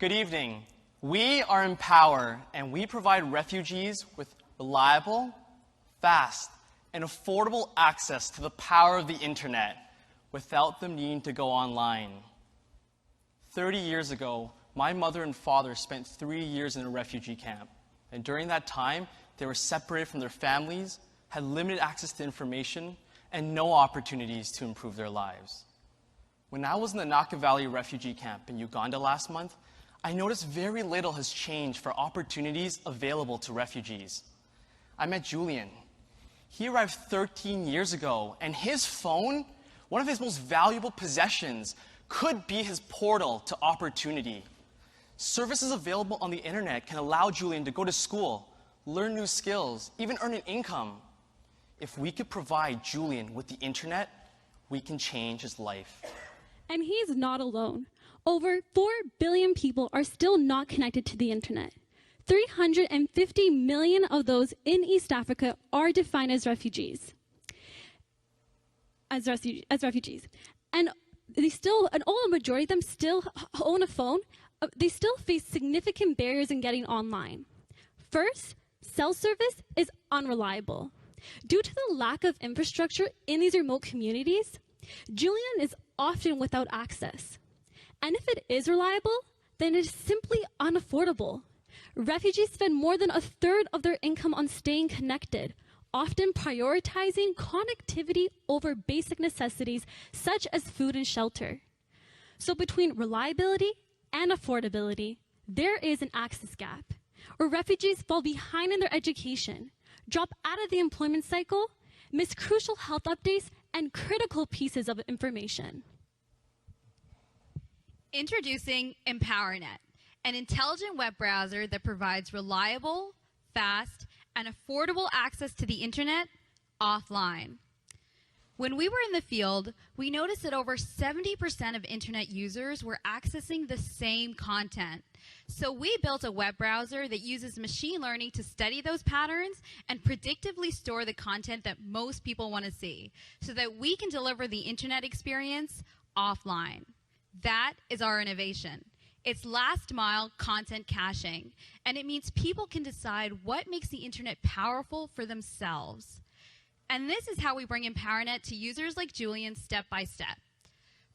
Good evening. We are Empower, and we provide refugees with reliable, fast, and affordable access to the power of the internet without them needing to go online. 30 years ago, my mother and father spent 3 years in a refugee camp, and during that time, they were separated from their families, had limited access to information, and no opportunities to improve their lives. When I was in the Naka Valley refugee camp in Uganda last month, I noticed very little has changed for opportunities available to refugees. I met Julian. He arrived 13 years ago, and his phone, one of his most valuable possessions, could be his portal to opportunity. Services available on the internet can allow Julian to go to school, learn new skills, even earn an income. If we could provide Julian with the internet, we can change his life. And he's not alone. Over 4 billion people are still not connected to the internet. 350 million of those in East Africa are defined as refugees. And a majority of them still own a phone. They still face significant barriers in getting online. First, cell service is unreliable. Due to the lack of infrastructure in these remote communities, Julian is often without access. And if it is reliable, then it is simply unaffordable. Refugees spend more than a third of their income on staying connected, often prioritizing connectivity over basic necessities such as food and shelter. So between reliability and affordability, there is an access gap, where refugees fall behind in their education, drop out of the employment cycle, miss crucial health updates, and critical pieces of information. Introducing Empowernet, an intelligent web browser that provides reliable, fast, and affordable access to the internet offline. When we were in the field, we noticed that over 70% of internet users were accessing the same content. So we built a web browser that uses machine learning to study those patterns and predictively store the content that most people want to see, so that we can deliver the internet experience offline. That is our innovation. It's last mile content caching, and it means people can decide what makes the internet powerful for themselves. And this is how we bring Empowernet to users like Julian step by step.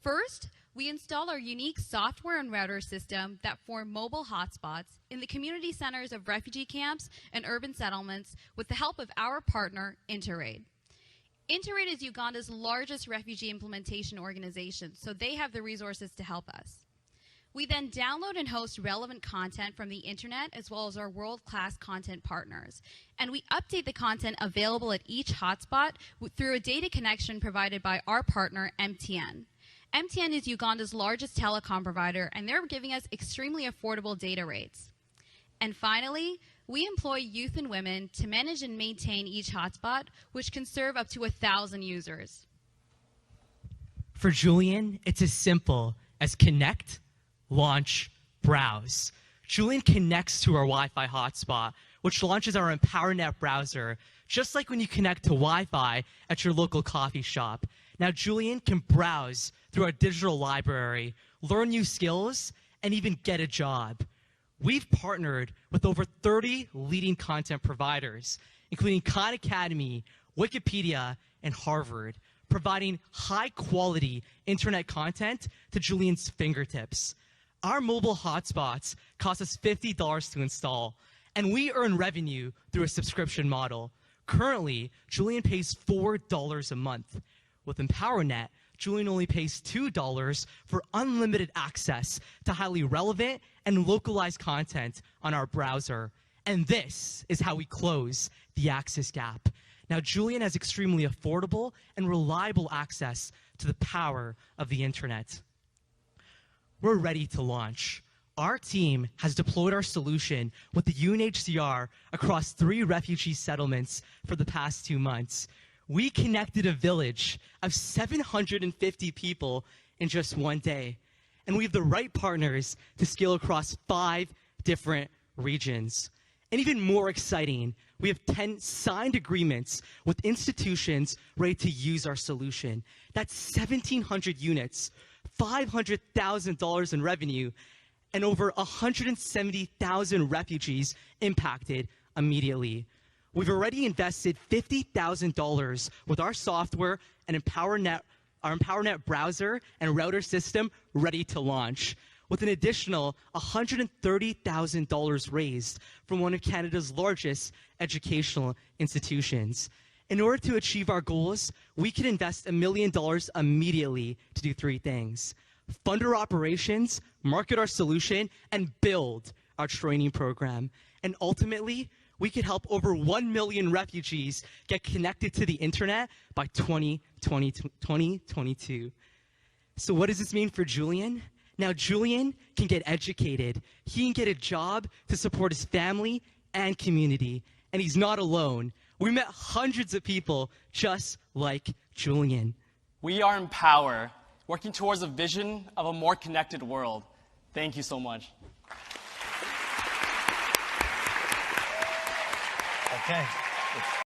First, we install our unique software and router system that form mobile hotspots in the community centers of refugee camps and urban settlements with the help of our partner, Interraid. Interraid is Uganda's largest refugee implementation organization, so they have the resources to help us. We then download and host relevant content from the internet as well as our world-class content partners. And we update the content available at each hotspot through a data connection provided by our partner, MTN. MTN is Uganda's largest telecom provider, and they're giving us extremely affordable data rates. And finally, we employ youth and women to manage and maintain each hotspot, which can serve up to 1,000 users. For Julian, it's as simple as connect, launch, browse. Julian connects to our Wi-Fi hotspot, which launches our Empowernet browser, just like when you connect to Wi-Fi at your local coffee shop. Now, Julian can browse through our digital library, learn new skills, and even get a job. We've partnered with over 30 leading content providers, including Khan Academy, Wikipedia, and Harvard, providing high-quality internet content to Julian's fingertips. Our mobile hotspots cost us $50 to install, and we earn revenue through a subscription model. Currently, Julian pays $4 a month. With Empowernet, Julian only pays $2 for unlimited access to highly relevant and localized content on our browser. And this is how we close the access gap. Now, Julian has extremely affordable and reliable access to the power of the internet. We're ready to launch. Our team has deployed our solution with the UNHCR across 3 refugee settlements for the past 2 months. We connected a village of 750 people in just 1 day. And we have the right partners to scale across 5 different regions. And even more exciting, we have 10 signed agreements with institutions ready to use our solution. That's 1,700 units, $500,000 in revenue, and over 170,000 refugees impacted immediately. We've already invested $50,000 with our software and our Empowernet browser and router system ready to launch, with an additional $130,000 raised from one of Canada's largest educational institutions. In order to achieve our goals, we can invest $1 million immediately to do three things: fund our operations, market our solution, and build our training program. And ultimately, we could help over 1 million refugees get connected to the internet by 2022. So what does this mean for Julian? Now, Julian can get educated. He can get a job to support his family and community. And he's not alone. We met hundreds of people just like Julian. We are Empower, working towards a vision of a more connected world. Thank you so much. Okay.